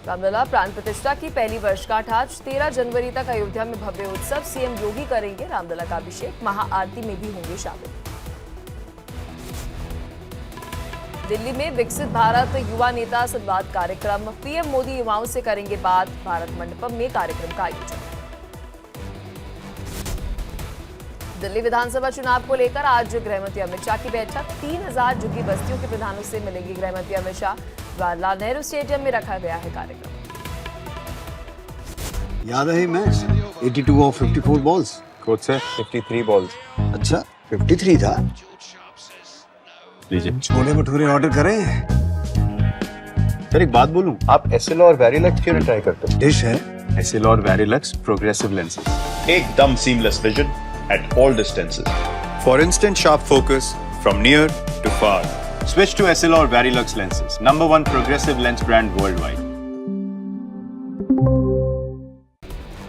रामलला प्राण प्रतिष्ठा की पहली वर्षगांठ आज 13 जनवरी तक अयोध्या में भव्य उत्सव। सीएम योगी करेंगे रामलला का अभिषेक, महाआरती में भी होंगे शामिल। दिल्ली में विकसित भारत युवा नेता संवाद कार्यक्रम, पीएम मोदी युवाओं से करेंगे बात। भारत मंडपम में कार्यक्रम का आयोजन। दिल्ली विधानसभा चुनाव को लेकर आज गृहमंत्री अमित शाह की बैठक। 3000 झुग्गी बस्तियों के प्रधानों से मिलेंगे गृहमंत्री अमित शाह। जवाहरलाल नेहरू स्टेडियम में रखा गया है कार्यक्रम। याद है मैच 82 और 54 बॉल्स। कोच से 53 बॉल्स। अच्छा 53 था। लीजिए छोले भटूरे ऑर्डर करें। सर एक बात बोलूं, आप एसएल और वेरिलक्स क्यों नहीं ट्राई करते? डिश है एसएल और वेरिलक्स प्रोग्रेसिव लेंसेज, एकदम seamless vision at all distances. for instant sharp focus from near to far. Switch to SL or Verilux lenses, #1 progressive lens brand worldwide.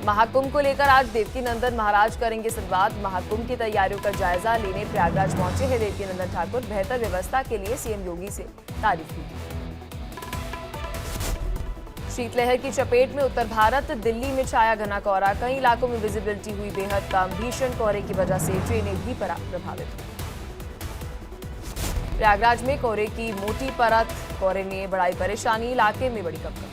Mahakumbh को लेकर आज देवकीनंदन महाराज करेंगे संवाद। महाकुंभ की तैयारियों का जायजा लेने प्रयागराज पहुंचे हैं देवकीनंदन ठाकुर। बेहतर व्यवस्था के लिए सीएम योगी से तारीफ की। शीतलहर की चपेट में उत्तर भारत, दिल्ली में छाया घना कोहरा। कई इलाकों में विजिबिलिटी हुई बेहद कम। भीषण कोहरे की वजह से ट्रेनें भी प्रभावित हुई। प्रयागराज में कोहरे की मोटी परत, कोहरे ने बढ़ाई परेशानी, इलाके में बड़ी कपकप।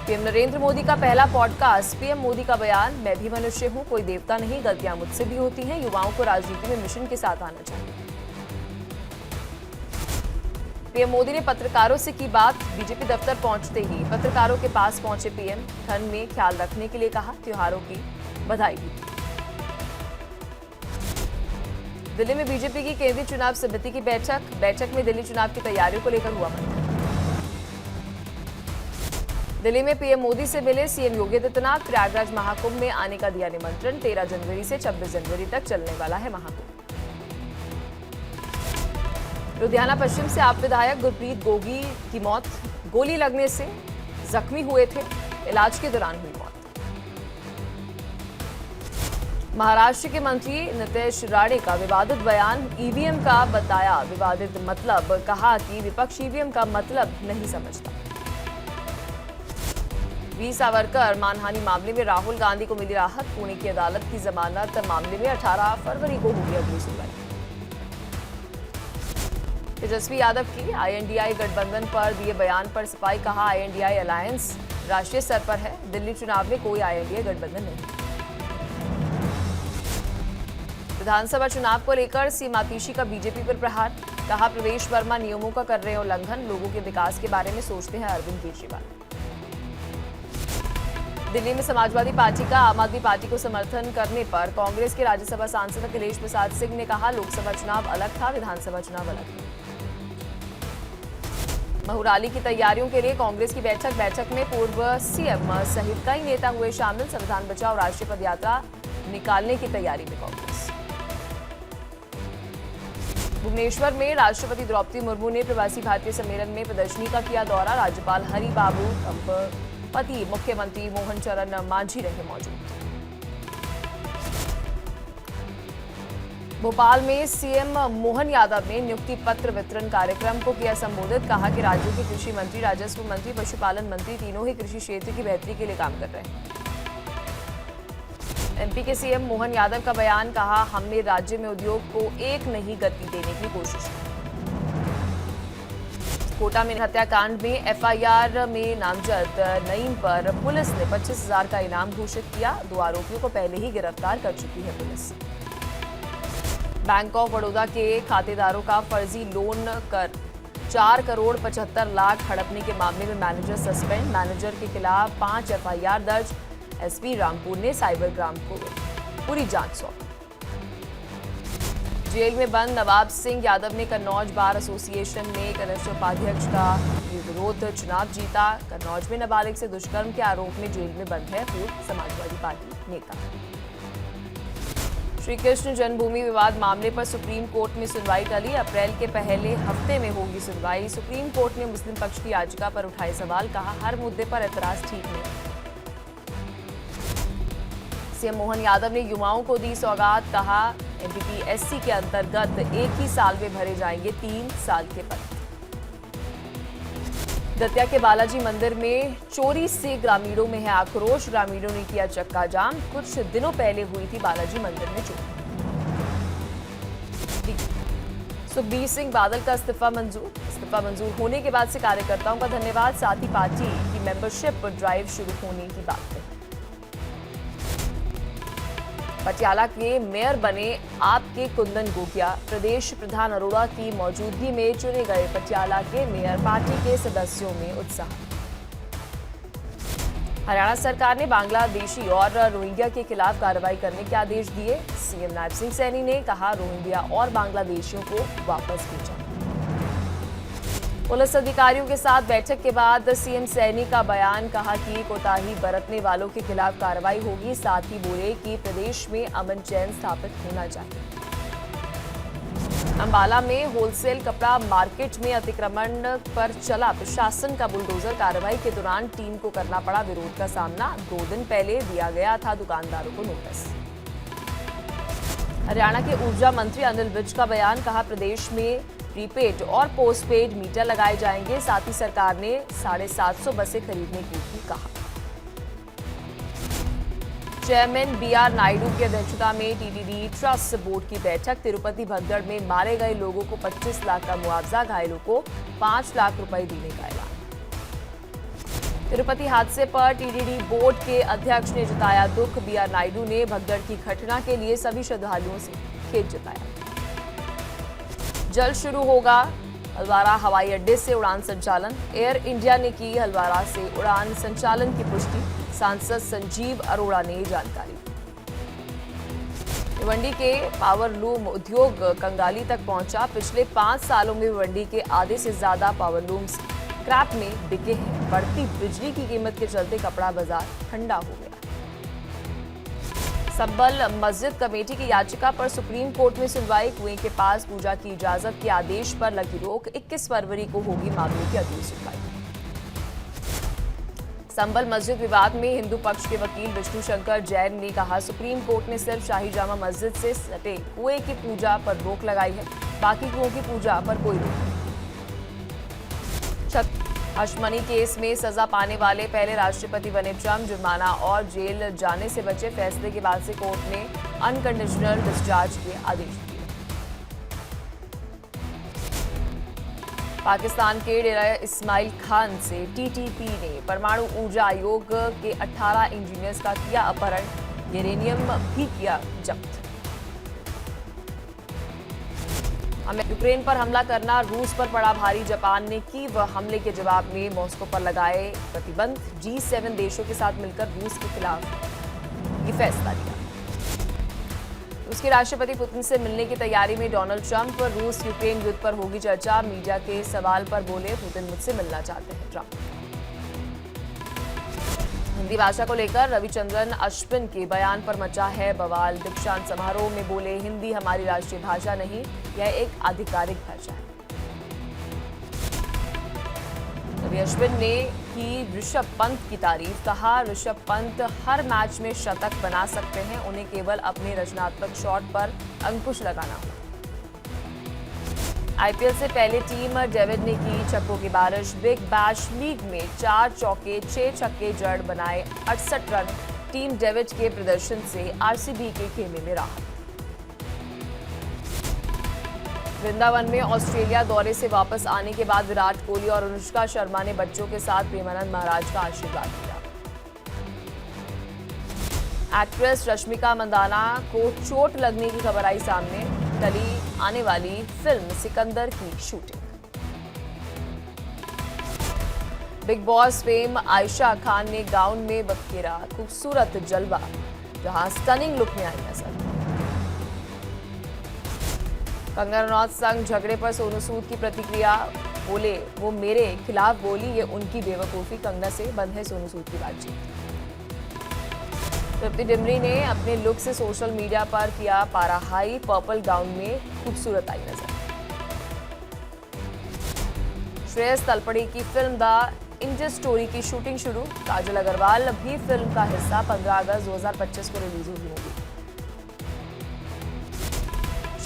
पीएम नरेंद्र मोदी का पहला पॉडकास्ट, पीएम मोदी का बयान, मैं भी मनुष्य हूं, कोई देवता नहीं, गलतियां मुझसे भी होती हैं। युवाओं को राजनीति में मिशन के साथ आना चाहिए। पीएम मोदी ने पत्रकारों से की बात। बीजेपी दफ्तर पहुंचते ही पत्रकारों के पास पहुंचे पीएम। ठंड में ख्याल रखने के लिए कहा, त्योहारों की बधाई दी। दिल्ली में बीजेपी की केंद्रीय चुनाव समिति की बैठक में दिल्ली चुनाव की तैयारियों को लेकर हुआ मंथन। दिल्ली में पीएम मोदी से मिले सीएम योगी आदित्यनाथ। प्रयागराज महाकुंभ में आने का दिया निमंत्रण। 13 जनवरी से 26 जनवरी तक चलने वाला है महाकुंभ। लुधियाना पश्चिम से आप विधायक गुरप्रीत गोगी की मौत, गोली लगने से जख्मी हुए थे, इलाज के दौरान हुई मौत। महाराष्ट्र के मंत्री नीतीश राणे का विवादित बयान, ईवीएम का बताया विवादित मतलब, कहा कि विपक्ष ईवीएम का मतलब नहीं समझता। वीर सावरकर मानहानि मामले में राहुल गांधी को मिली राहत। पुणे की अदालत की जमानत मामले में 18 फरवरी को होगी अगली सुनवाई। तेजस्वी यादव की आईएनडीआई गठबंधन पर दिए बयान पर सफाई, कहा आईएनडीआई अलायंस राष्ट्रीय स्तर पर है, दिल्ली चुनाव में कोई आईएनडीआई गठबंधन नहीं। विधानसभा चुनाव को लेकर सीएम आतिशी का बीजेपी पर प्रहार, कहा प्रवेश वर्मा नियमों का कर रहे हैं उल्लंघन, लोगों के विकास के बारे में सोचते हैं अरविंद केजरीवाल। दिल्ली में समाजवादी पार्टी का आम आदमी पार्टी को समर्थन करने पर कांग्रेस के राज्यसभा सांसद अखिलेश प्रसाद सिंह ने कहा, लोकसभा चुनाव अलग था, विधानसभा चुनाव अलग है। बहुराली की तैयारियों के लिए कांग्रेस की बैठक में पूर्व सीएम सहित कई नेता हुए शामिल। संविधान बचाओ राष्ट्रीय पदयात्रा निकालने की तैयारी में कांग्रेस। भुवनेश्वर में राष्ट्रपति द्रौपदी मुर्मू ने प्रवासी भारतीय सम्मेलन में प्रदर्शनी का किया दौरा। राज्यपाल हरिबाबू पति मुख्यमंत्री मोहन चरण मांझी रहे मौजूद। भोपाल में सीएम मोहन यादव ने नियुक्ति पत्र वितरण कार्यक्रम को किया संबोधित, कहा कि राज्यों के कृषि मंत्री, राजस्व मंत्री, पशुपालन मंत्री तीनों ही कृषि क्षेत्र की बेहतरी के लिए काम कर रहे हैं। एमपी के सीएम मोहन यादव का बयान, कहा हमने राज्य में उद्योग को एक नई गति देने की कोशिश की। कोटा में हत्याकांड में एफआईआर में नामजद नईम पर पुलिस ने 25,000 का इनाम घोषित किया। 2 आरोपियों को पहले ही गिरफ्तार कर चुकी है पुलिस। बैंक ऑफ बड़ौदा के खातेदारों का फर्जी लोन कर 4 करोड़ 75 लाख हड़पने के मामले में मैनेजर सस्पेंड। मैनेजर के खिलाफ 5 एफआईआर दर्ज। एसपी रामपुर ने साइबर क्राइम को पूरी जांच सौंपी। जेल में बंद नवाब सिंह यादव ने कन्नौज बार एसोसिएशन में कनिष्ठ उपाध्यक्ष का विरोध चुनाव जीता। कन्नौज में नाबालिग से दुष्कर्म के आरोप में जेल में बंद है पूर्व समाजवादी पार्टी नेता। श्री कृष्ण जन्मभूमि विवाद मामले पर सुप्रीम कोर्ट में सुनवाई टली। अप्रैल के पहले हफ्ते में होगी सुनवाई। सुप्रीम कोर्ट ने मुस्लिम पक्ष की याचिका पर उठाए सवाल, कहा हर मुद्दे पर एतराज ठीक नहीं। सीएम मोहन यादव ने युवाओं को दी सौगात, कहा एमपीपीएससी के अंतर्गत एक ही साल में भरे जाएंगे 3 साल के पद। दतिया के बालाजी मंदिर में चोरी से ग्रामीणों में है आक्रोश। ग्रामीणों ने किया चक्का जाम। कुछ दिनों पहले हुई थी बालाजी मंदिर में चोरी। सुखबीर सिंह बादल का इस्तीफा मंजूर होने के बाद से कार्यकर्ताओं का धन्यवाद। साथ ही पार्टी की मेंबरशिप ड्राइव शुरू होने की बात कही। पटियाला के मेयर बने आपके कुंदन गोगिया। प्रदेश प्रधान अरोड़ा की मौजूदगी में चुने गए पटियाला के मेयर। पार्टी के सदस्यों में उत्साह। हरियाणा सरकार ने बांग्लादेशी और रोहिंग्या के खिलाफ कार्रवाई करने के आदेश दिए। सीएम नायब सिंह सैनी ने कहा रोहिंग्या और बांग्लादेशियों को वापस भेजा। पुलिस अधिकारियों के साथ बैठक के बाद सीएम सैनी का बयान। कहा कि कोताही बरतने वालों के खिलाफ कार्रवाई होगी। साथ ही बोले कि प्रदेश में अमन चैन स्थापित होना चाहिए। अंबाला में होलसेल कपड़ा मार्केट में अतिक्रमण पर चला प्रशासन का बुलडोजर। कार्रवाई के दौरान टीम को करना पड़ा विरोध का सामना। 2 दिन पहले दिया गया था दुकानदारों को नोटिस। हरियाणा के ऊर्जा मंत्री अनिल विज का बयान। कहा प्रदेश में प्रीपेड और पोस्टपेड मीटर लगाए जाएंगे। साथ ही सरकार ने 750 बसें खरीदने की भी कहा। चेयरमैन बीआर नायडू की अध्यक्षता में टीटीडी ट्रस्ट बोर्ड की बैठक। तिरुपति भगदड़ में मारे गए लोगों को 25 लाख का मुआवजा, घायलों को 5 लाख रुपए देने का ऐलान। तिरुपति हादसे पर टीटीडी बोर्ड के अध्यक्ष ने जताया दुख। बीआर नायडू ने भगदड़ की घटना के लिए सभी श्रद्धालुओं से खेद जताया। जल्द शुरू होगा हल्द्वारा हवाई अड्डे से उड़ान संचालन। एयर इंडिया ने की हल्द्वारा से उड़ान संचालन की पुष्टि। सांसद संजीव अरोड़ा ने जानकारी। भिवंडी के पावर लूम उद्योग कंगाली तक पहुंचा। पिछले 5 सालों में भिवंडी के आधे से ज्यादा पावर लूम्स स्क्रैप में बिके हैं। बढ़ती बिजली की कीमत के चलते कपड़ा बाजार ठंडा हो गया। संबल मस्जिद कमेटी की याचिका पर सुप्रीम कोर्ट में सुनवाई। कुएं के पास पूजा की इजाजत के आदेश पर लगी रोक। 21 फरवरी को होगी मामले की अगली सुनवाई। संबल मस्जिद विवाद में हिंदू पक्ष के वकील विष्णु शंकर जैन ने कहा सुप्रीम कोर्ट ने सिर्फ शाही जामा मस्जिद से सटे कुएं की पूजा पर रोक लगाई है। बाकी कुओं की पूजा पर कोई रोक नहीं। हशमनी केस में सजा पाने वाले पहले राष्ट्रपति बने ट्रंप। जुर्माना और जेल जाने से बचे। फैसले के बाद से कोर्ट ने अनकंडीशनल डिस्चार्ज के आदेश दिए। पाकिस्तान के डेरा इस्माइल खान से टीटीपी ने परमाणु ऊर्जा आयोग के 18 इंजीनियर्स का किया अपहरण। यूरेनियम भी किया जब्त। यूक्रेन पर हमला करना रूस पर पड़ा भारी। जापान ने कीव हमले के जवाब में मॉस्को पर लगाए प्रतिबंध। G7 देशों के साथ मिलकर रूस के खिलाफ ये फैसला लिया। उसके राष्ट्रपति पुतिन से मिलने की तैयारी में डोनाल्ड ट्रंप। रूस यूक्रेन युद्ध पर होगी चर्चा। मीडिया के सवाल पर बोले पुतिन मुझसे मिलना चाहते हैं ट्रंप। हिंदी भाषा को लेकर रविचंद्रन अश्विन के बयान पर मचा है बवाल। दीक्षांत समारोह में बोले हिंदी हमारी राष्ट्रीय भाषा नहीं, यह एक आधिकारिक भाषा है। रवि अश्विन ने की ऋषभ पंत की तारीफ। कहा ऋषभ पंत हर मैच में शतक बना सकते हैं। उन्हें केवल अपने रचनात्मक शॉट पर अंकुश लगाना होगा। आईपीएल से पहले टीम डेविड ने की छक्कों की बारिश। बिग बैश लीग में 4 चौके 6 छक्के जड़ बनाए 68 रन। टीम डेविड के प्रदर्शन से आरसीबी के खेमे में राहत। वृंदावन में ऑस्ट्रेलिया दौरे से वापस आने के बाद विराट कोहली और अनुष्का शर्मा ने बच्चों के साथ प्रेमानंद महाराज का आशीर्वाद लिया। एक्ट्रेस रश्मिका मंदाना को चोट लगने की खबर आई सामने। टली आने वाली फिल्म सिकंदर की shooting. Big boss fame Ayesha Khan ने गाउन में बखेरा खूबसूरत जलवा, जहां स्टनिंग लुक में आई नजर। कंगना रनौत संग झगड़े पर सोनू सूद की प्रतिक्रिया। बोले वो मेरे खिलाफ बोली, ये उनकी बेवकूफी। कंगना से बंद है सोनू सूद की बातचीत। तृप्ति डिमरी ने अपने लुक से सोशल मीडिया पर किया पारा हाई। पर्पल गाउन में खूबसूरत आई नजर। श्रेयस तलपड़े की फिल्म द इंडियन स्टोरी की शूटिंग शुरू। काजल अग्रवाल भी फिल्म का हिस्सा। 15 अगस्त 2025 को रिलीज होगी मूवी।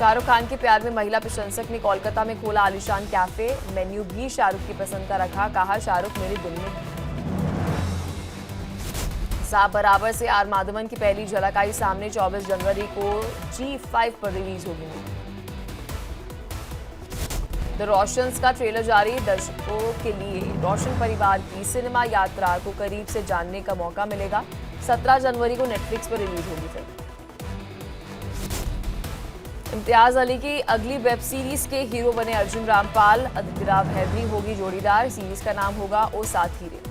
शाहरुख खान के प्यार में महिला प्रशंसक ने कोलकाता में खोला आलीशान कैफे। मेन्यू भी शाहरुख की पसंद का रखा, कहा शाहरुख मेरे दिल में। साहब बराबर से आर माधवन की पहली झलक आई सामने। 24 जनवरी को G5 पर रिलीज होगी। द रोशंस का ट्रेलर जारी। दर्शकों के लिए रोशन परिवार की सिनेमा यात्रा को करीब से जानने का मौका मिलेगा। 17 जनवरी को नेटफ्लिक्स पर रिलीज होगी फिल्म। इम्तियाज अली की अगली वेब सीरीज के हीरो बने अर्जुन रामपाल। अदिति राव हैदरी होगी जोड़ीदार। सीरीज का नाम होगा ओ साथ हीरे।